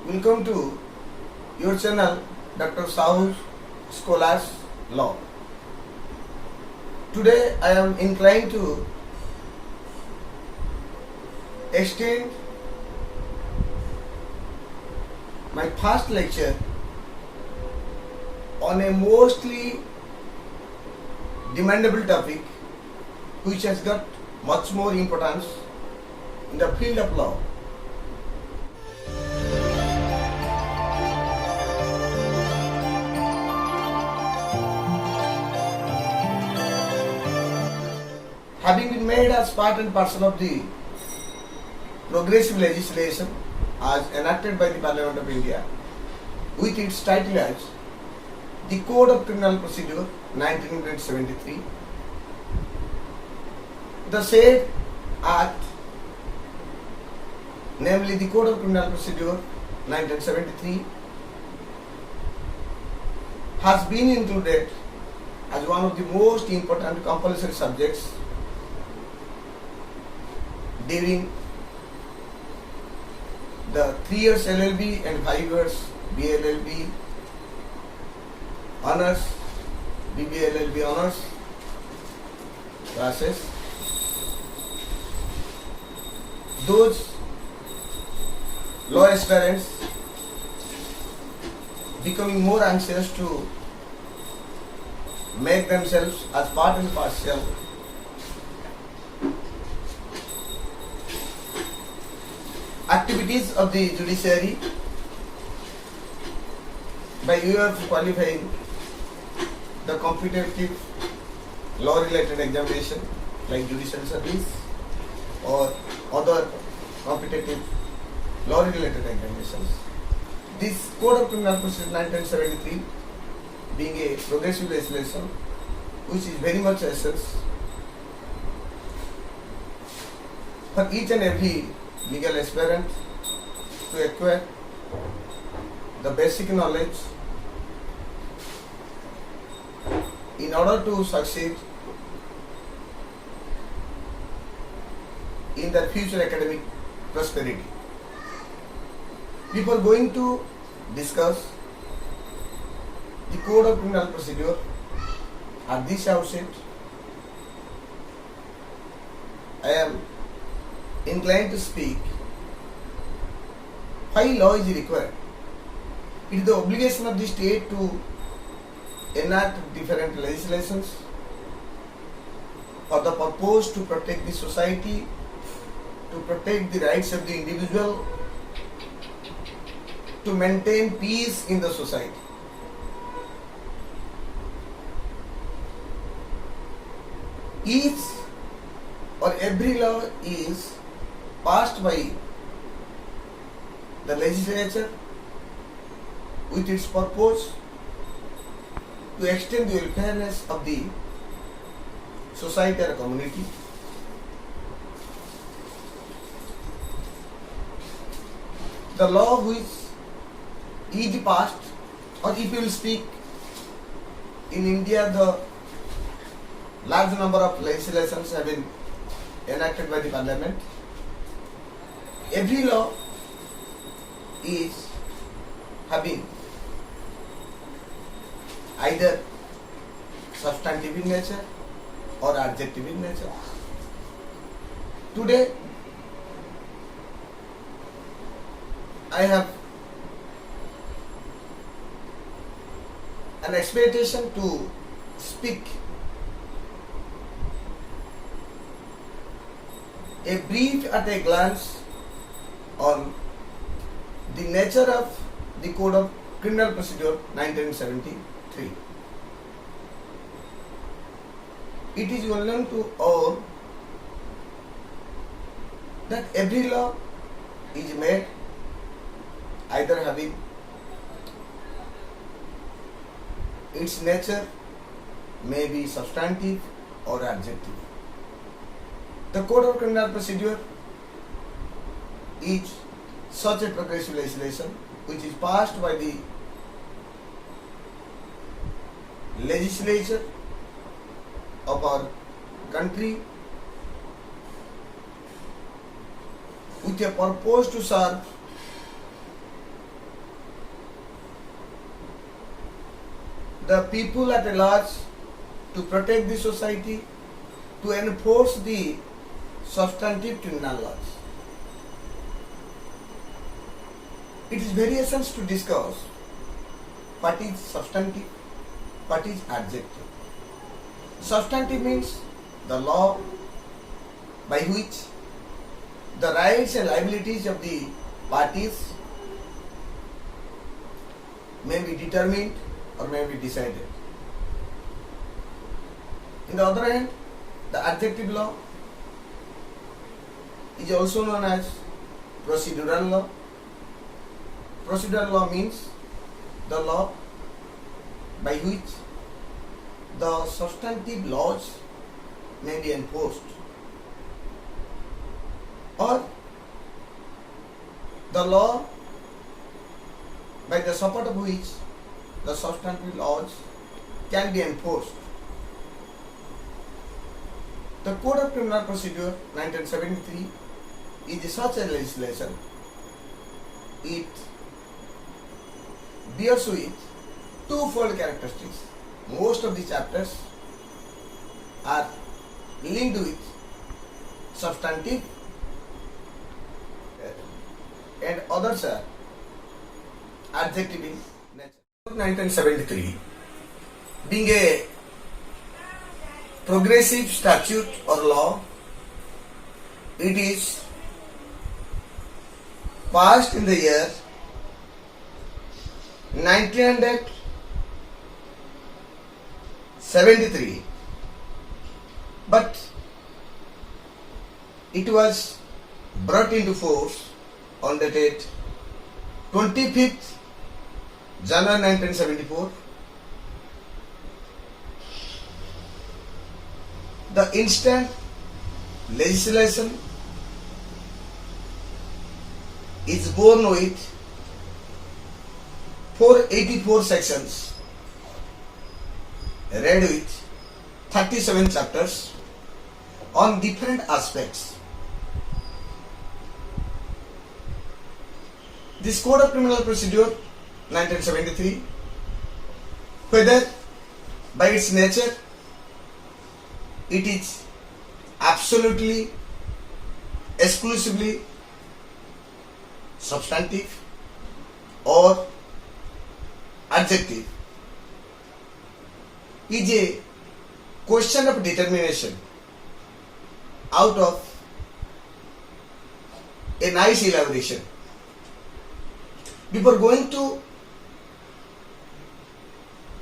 Welcome to your channel Dr. Sahu Scholars Law. Today I am inclined to extend my first lecture on a mostly demandable topic which has got much more importance in the field of law. Having been made as part and parcel of the progressive legislation as enacted by the Parliament of India with its title as the Code of Criminal Procedure 1973, the said Act, namely the Code of Criminal Procedure 1973, has been included as one of the most important compulsory subjects during the 3 years LLB and 5 years BLLB honors, BBLLB honors classes. Those law aspirants becoming more anxious to make themselves as part and parcel activities of the judiciary by way of qualifying the competitive law related examination like judicial service or other competitive law related examinations. This Code of Criminal Procedure 1973 being a progressive legislation which is very much essence for each and every legal aspirant to acquire the basic knowledge in order to succeed in their future academic prosperity. Before going to discuss the Code of Criminal Procedure at this outset, I am inclined to speak why law is required. It is the obligation of the state to enact different legislations for the purpose to protect the society, to protect the rights of the individual, to maintain peace in the society. Each or every law is passed by the legislature with its purpose to extend the welfareness of the society or community. The law which is passed, or if you will speak in India, the large number of legislations have been enacted by the Parliament. Every law is having either substantive in nature or adjective in nature. Today, I have an expectation to speak a brief at a glance on the nature of the Code of Criminal Procedure 1973. It is well known to all that every law is made either having its nature may be substantive or adjective. The Code of Criminal Procedure is such a progressive legislation which is passed by the legislature of our country with a purpose to serve the people at large, to protect the society, to enforce the substantive criminal laws. It is very essential to discuss what is substantive, what is adjective. Substantive means the law by which the rights and liabilities of the parties may be determined or may be decided. On the other hand, the adjective law is also known as procedural law. Procedural law means the law by which the substantive laws may be enforced, or the law by the support of which the substantive laws can be enforced. The Code of Criminal Procedure 1973 is such a legislation. It bears with twofold characteristics. Most of the chapters are linked with substantive and others are adjective in nature. 1973 being a progressive statute or law, it is passed in the year 1973, but it was brought into force on the date 25th January 1974. The instant legislation is born with 484 sections, read with 37 chapters on different aspects. This Code of Criminal Procedure 1973, whether by its nature it is absolutely, exclusively substantive or adjective, is a question of determination out of a nice elaboration. Before going to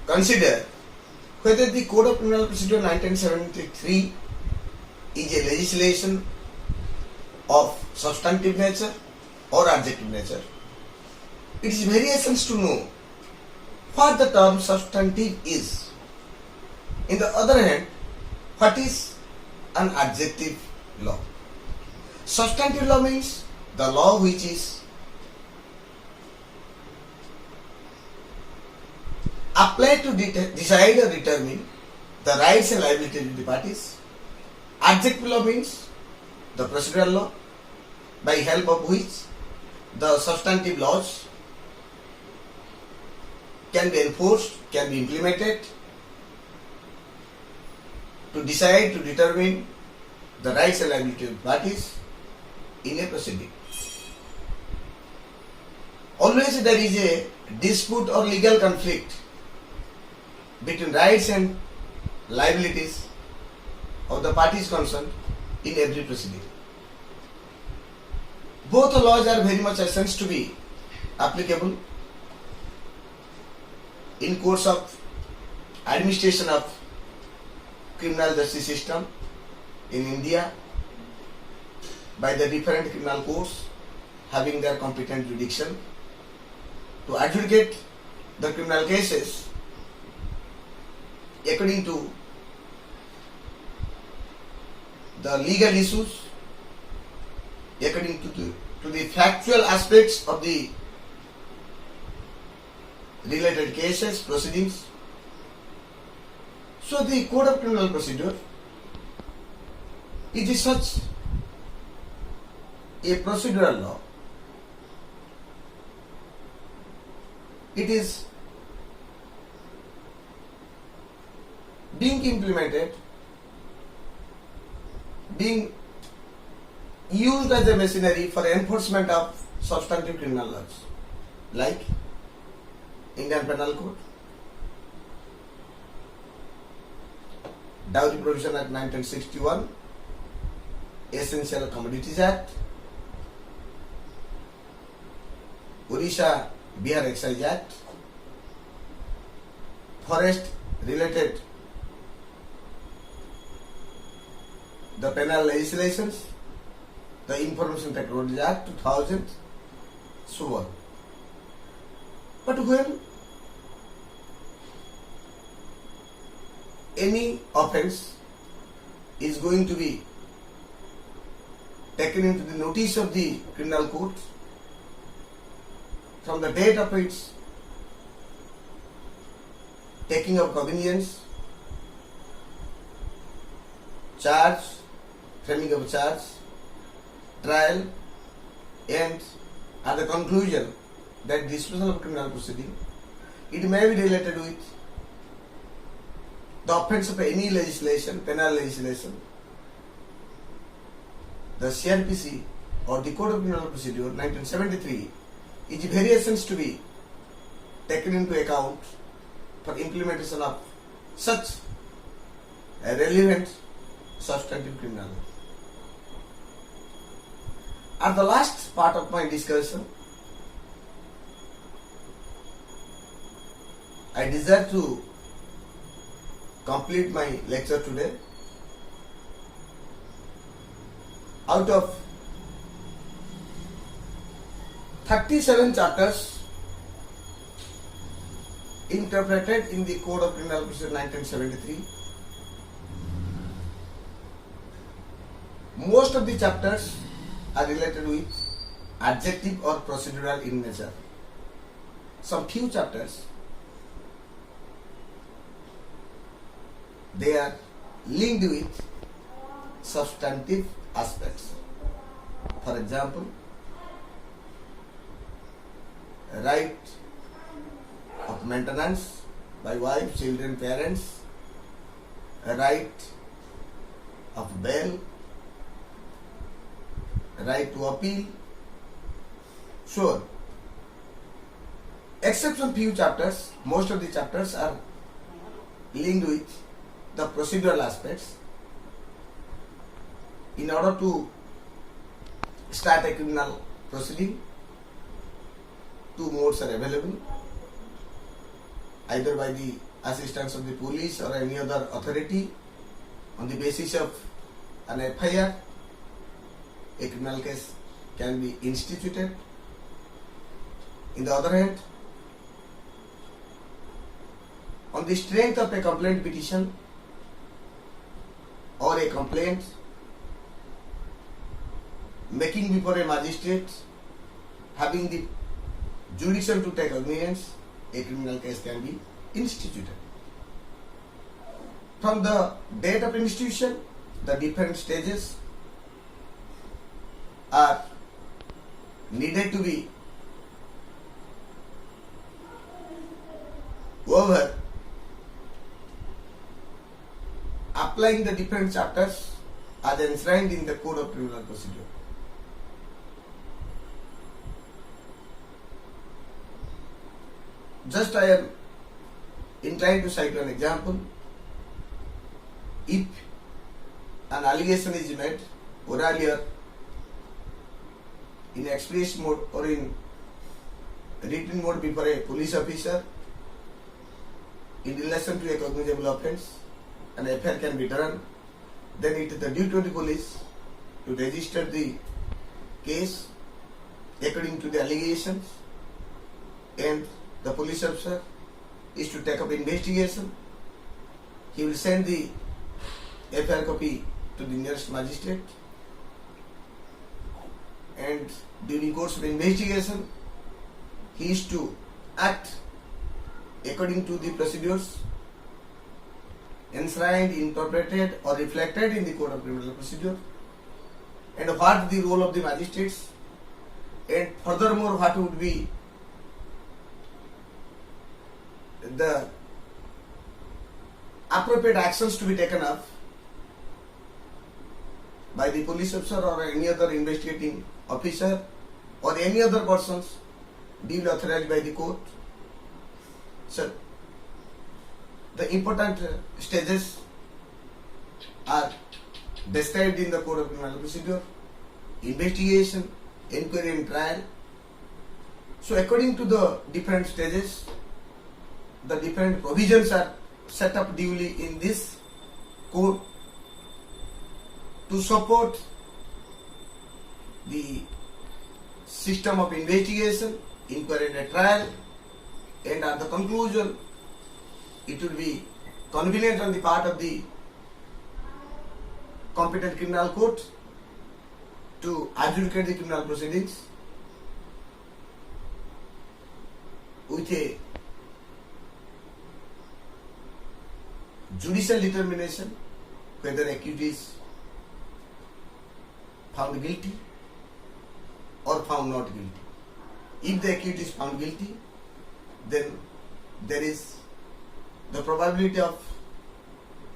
consider whether the Code of Criminal Procedure 1973 is a legislation of substantive nature or adjective nature, it is very essential to know what the term substantive is. In the other hand, what is an adjective law? Substantive law means the law which is applied to decide or determine the rights and liabilities of the parties. Adjective law means the procedural law by help of which the substantive laws can be enforced, can be implemented to decide, to determine the rights and liabilities of parties in a proceeding. Always there is a dispute or legal conflict between rights and liabilities of the parties concerned in every proceeding. Both the laws are very much essential to be applicable in course of administration of criminal justice system in India by the different criminal courts having their competent jurisdiction to adjudicate the criminal cases according to the legal issues, according to the factual aspects of the related cases, proceedings. So the Code of Criminal Procedure is such a procedural law. It is being implemented, being used as a machinery for enforcement of substantive criminal laws like Indian Penal Code, Dowry Provision Act 1961, Essential Commodities Act, Odisha Bihar Excise Act, forest related the penal legislations, the Information Technology Act 2000, so on. But when any offence is going to be taken into the notice of the criminal court, from the date of its taking of cognizance, charge, framing of charge, trial, and at the conclusion that disposal of criminal proceeding, it may be related with the offence of any legislation, penal legislation. The CRPC or the Code of Criminal Procedure 1973 is variations to be taken into account for implementation of such a relevant substantive criminal law. At the last part of my discussion, I desire to complete my lecture today. Out of 37 chapters interpreted in the Code of Criminal Procedure 1973, most of the chapters are related with adjective or procedural in nature. Some few chapters, they are linked with substantive aspects. For example, right of maintenance by wife, children, parents, right of bail, right to appeal. Sure, except some few chapters, most of the chapters are linked with the procedural aspects. In order to start a criminal proceeding, two modes are available, either by the assistance of the police or any other authority. On the basis of an FIR, a criminal case can be instituted. In the other hand, on the strength of a complaint petition or a complaint making before a magistrate having the jurisdiction to take cognizance, a criminal case can be instituted. From the date of institution, the different stages are needed to be over, applying the different chapters as enshrined in the Code of Criminal Procedure. Just I am trying to cite an example. If an allegation is made orally or in express mode or in written mode before a police officer in relation to a cognizable offence, an FIR can be done, then it is the duty of the police to register the case according to the allegations, and the police officer is to take up investigation. He will send the FIR copy to the nearest magistrate, and during course of investigation he is to act according to the procedures enshrined, interpreted or reflected in the Code of Criminal Procedure, and what the role of the magistrates, and furthermore what would be the appropriate actions to be taken up by the police officer or any other investigating officer or any other persons duly authorized by the court. So, the important stages are described in the Code of Criminal Procedure: investigation, inquiry and trial. So according to the different stages, the different provisions are set up duly in this code to support the system of investigation, inquiry and trial, and at the conclusion it will be convenient on the part of the competent criminal court to adjudicate the criminal proceedings with a judicial determination whether accused is found guilty or found not guilty. If the accused is found guilty, then there is the probability of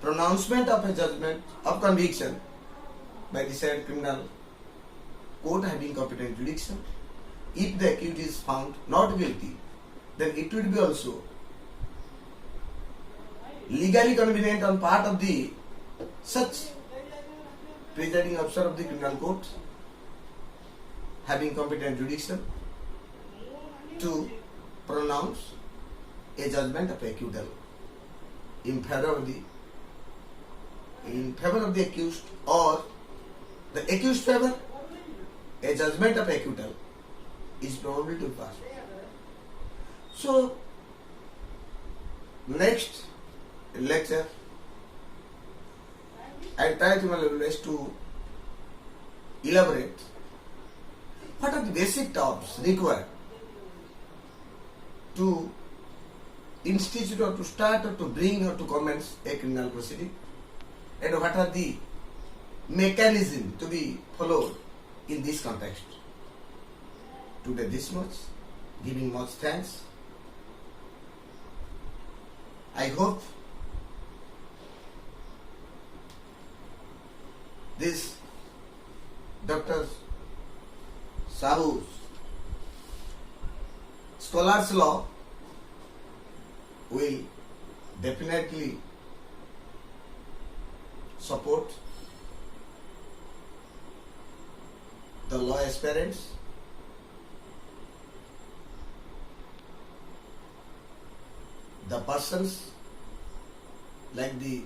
pronouncement of a judgment of conviction by the said criminal court having competent jurisdiction. If the accused is found not guilty, then it will be also legally convenient on part of the such presiding officer of the criminal court having competent jurisdiction to pronounce a judgment of acquittal in favor of the accused, or the accused favor, a judgment of acquittal is probable to pass. So, next lecture, I try to my level best to elaborate what are the basic terms required to institute or to start or to bring or to commence a criminal proceeding, and what are the mechanism to be followed in this context. Today this much, giving much thanks. I hope this Dr. Sahu's Scholars Law will definitely support the law aspirants, the persons like the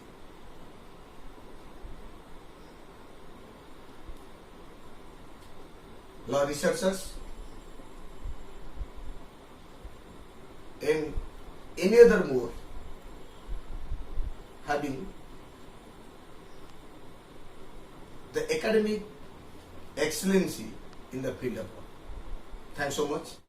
law researchers and any other more having the academic excellency in the field of law. Thanks so much.